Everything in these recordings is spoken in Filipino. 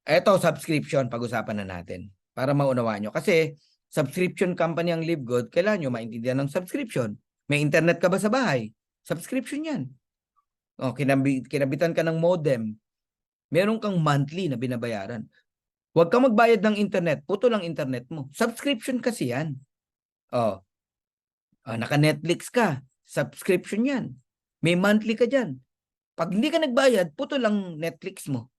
Eto, subscription, pag-usapan na natin para maunawaan nyo. Kasi subscription company ang LiveGood, kailangan nyo maintindihan ng subscription. May internet ka ba sa bahay? Subscription yan. O, kinabitan ka ng modem. Meron kang monthly na binabayaran. Huwag kang magbayad ng internet, puto lang internet mo. Subscription kasi yan. O, naka-Netflix ka, subscription yan. May monthly ka dyan. Pag hindi ka nagbayad, puto lang Netflix mo.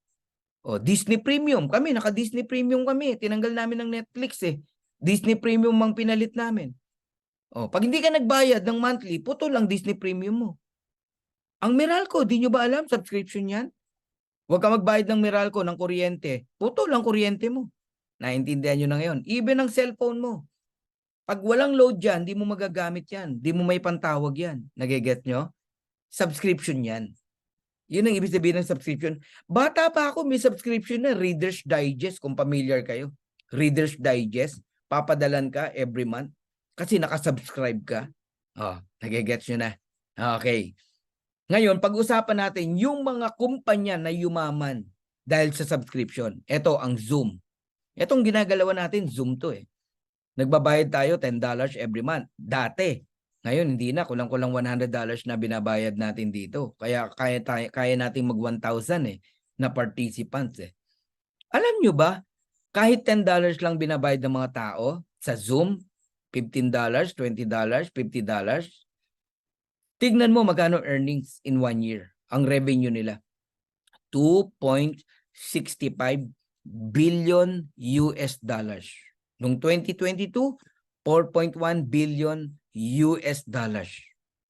O, Disney Premium. Kami, naka-Disney Premium kami. Tinanggal namin ng Netflix eh. Disney Premium ang pinalit namin. O, pag hindi ka nagbayad ng monthly, puto lang Disney Premium mo. Ang Meralco, di nyo ba alam? Subscription yan. Huwag ka magbayad ng Meralco, ng kuryente. Puto lang kuryente mo. Naintindihan nyo na ngayon. Even ang cellphone mo. Pag walang load dyan, di mo magagamit yan. Di mo may pantawag yan. Nageget nyo? Subscription yan. Yun ang ibig sabihin ng subscription. Bata pa ako, may subscription na Reader's Digest, kung familiar kayo. Reader's Digest, papadalan ka every month kasi nakasubscribe ka. Oh, nagigets nyo na. Okay. Ngayon, pag-usapan natin yung mga kumpanya na yumaman dahil sa subscription. Ito ang Zoom. Itong ginagalawa natin, Zoom to eh. Nagbabayad tayo $10 every month. Dati. Ngayon, hindi na. Kulang-kulang $100 na binabayad natin dito. Kaya kaya natin mag 1,000 eh, na participants eh. Alam nyo ba, kahit $10 lang binabayad ng mga tao sa Zoom, $15, $20, $50, tignan mo magkano earnings in 1 year. Ang revenue nila, 2.65 billion US dollars. Noong 2022, 4.1 billion US dollars.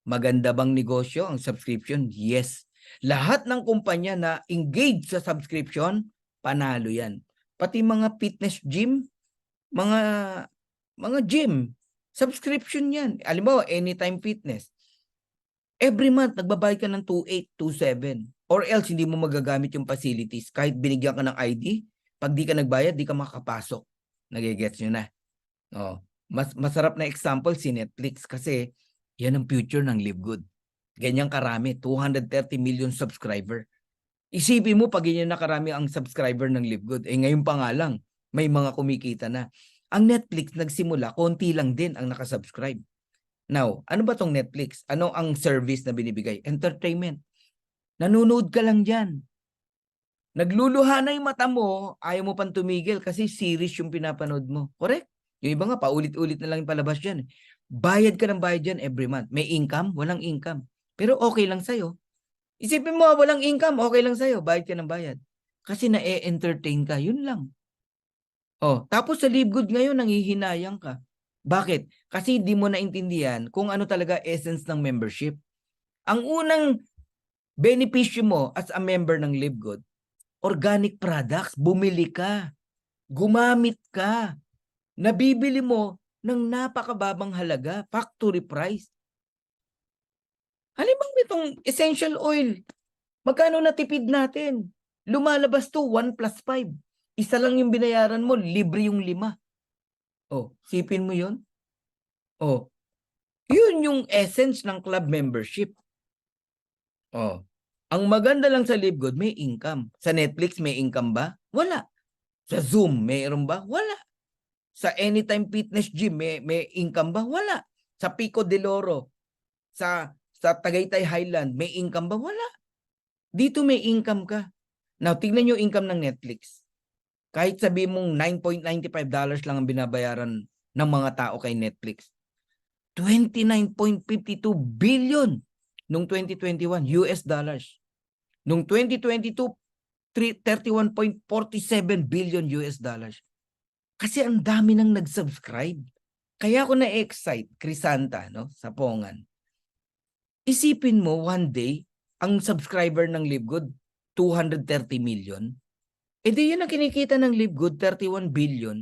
Maganda bang negosyo ang subscription? Yes. Lahat ng kumpanya na engage sa subscription, panalo yan. Pati mga fitness gym, mga gym, subscription yan. Alam mo, Anytime Fitness. Every month, nagbabayad ka ng 2,800, 2,700. Or else, hindi mo magagamit yung facilities. Kahit binigyan ka ng ID, pag di ka nagbayad, di ka makapasok. Nagigets nyo na. Oh, masarap na example si Netflix kasi yan ang future ng LiveGood. Ganyan karami, 230 million subscriber. Isipin mo pag ganyan na karami ang subscriber ng LiveGood. Eh ngayon pa nga lang, may mga kumikita na. Ang Netflix nagsimula, konti lang din ang nakasubscribe. Now, ano ba tong Netflix? Ano ang service na binibigay? Entertainment. Nanonood ka lang dyan. Nagluluha na yung mata mo, ayaw mo pang tumigil kasi series yung pinapanood mo. Correct? Yung iba nga, paulit-ulit na lang yung palabas dyan. Bayad ka ng bayad dyan every month. May income? Walang income. Pero okay lang sa'yo. Isipin mo, walang income, okay lang sa'yo. Bayad ka ng bayad. Kasi na-entertain ka, yun lang. Oh, tapos sa LiveGood ngayon, nanghihinayang ka. Bakit? Kasi di mo naintindihan kung ano talaga essence ng membership. Ang unang benepisyo mo as a member ng LiveGood, organic products, bumili ka, gumamit ka, nabibili mo ng napakababang halaga, factory price. Halimbawa itong essential oil, magkano natipid natin? Lumalabas to 1+5. Isa lang yung binayaran mo, libre yung 5. Oh, sipin mo yun? Oh, yun yung essence ng club membership. Oh, ang maganda lang sa LiveGood, may income. Sa Netflix, may income ba? Wala. Sa Zoom, mayroon ba? Wala. Sa Anytime Fitness Gym, may income ba? Wala. Sa Pico de Loro, sa Tagaytay Highland, may income ba? Wala. Dito may income ka. Now, tignan nyo income ng Netflix. Kahit sabi mong $9.95 lang ang binabayaran ng mga tao kay Netflix. 29.52 billion noong 2021 US dollars. Noong 2022, 31.47 billion US dollars. Kasi ang dami nang nag-subscribe. Kaya ako na-excite, Crisanta, no, sa Pongan. Isipin mo, one day, ang subscriber ng LiveGood, 230 million. E di yun ang kinikita ng LiveGood, 31 billion.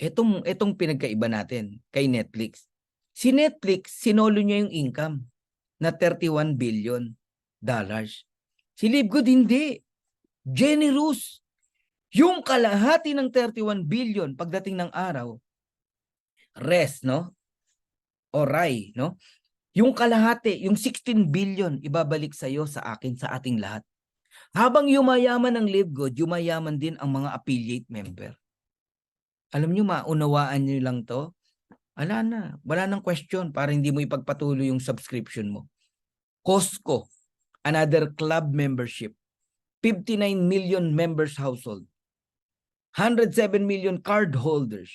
Etong pinagkaiba natin kay Netflix. Si Netflix, sinolo niya yung income na 31 billion dollars. Si LiveGood hindi. Generous. Yung kalahati ng 31 billion pagdating ng araw, rest, no? O RAI, no? Yung kalahati, yung 16 billion, ibabalik sa'yo, sa akin, sa ating lahat. Habang yumayaman ang LiveGood, yumayaman din ang mga affiliate member. Alam nyo, maunawaan nyo lang to. Wala nang question para hindi mo ipagpatuloy yung subscription mo. Costco, another club membership. 59 million members household. 107 million card holders.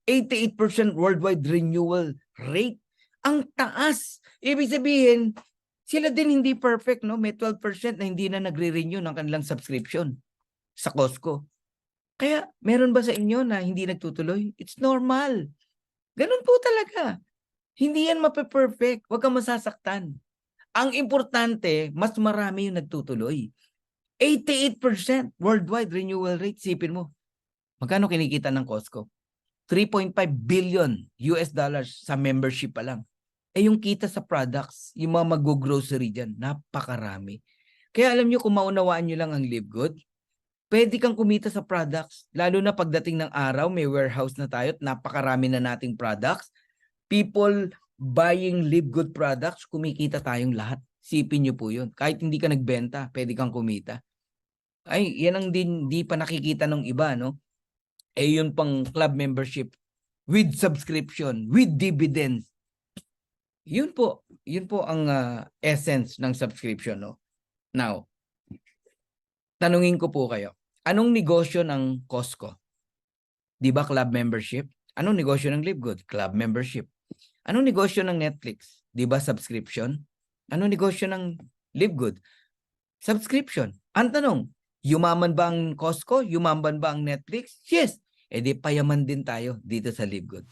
88% worldwide renewal rate. Ang taas. Ibig sabihin, sila din hindi perfect, no? May 12% na hindi na nagre-renew ng kanilang subscription sa Costco. Kaya, meron ba sa inyo na hindi nagtutuloy? It's normal. Ganun po talaga. Hindi yan mape-perfect. Huwag kang masasaktan. Ang importante, mas marami yung nagtutuloy. 88% worldwide renewal rate. Sipin mo. Magkano kinikita ng Costco? 3.5 billion US dollars sa membership pa lang. Yung kita sa products, yung mga mag-grocery dyan, napakarami. Kaya alam nyo, kung maunawaan nyo lang ang LiveGood, pwede kang kumita sa products. Lalo na pagdating ng araw, may warehouse na tayo at napakarami na nating products. People buying LiveGood products, kumikita tayong lahat. Sipin nyo po yun. Kahit hindi ka nagbenta, pwede kang kumita. Ay, yan ang di pa nakikita ng iba, no? Yun pang club membership with subscription, with dividends. Yun po ang essence ng subscription, no? Now, tanungin ko po kayo. Anong negosyo ng Costco? Di ba club membership? Anong negosyo ng LiveGood? Club membership. Anong negosyo ng Netflix? Di ba subscription? Anong negosyo ng LiveGood? Subscription. Ang tanong, yumaman ba ang Costco? Yumaman ba ang Netflix? Yes. Di payaman din tayo dito sa LiveGood.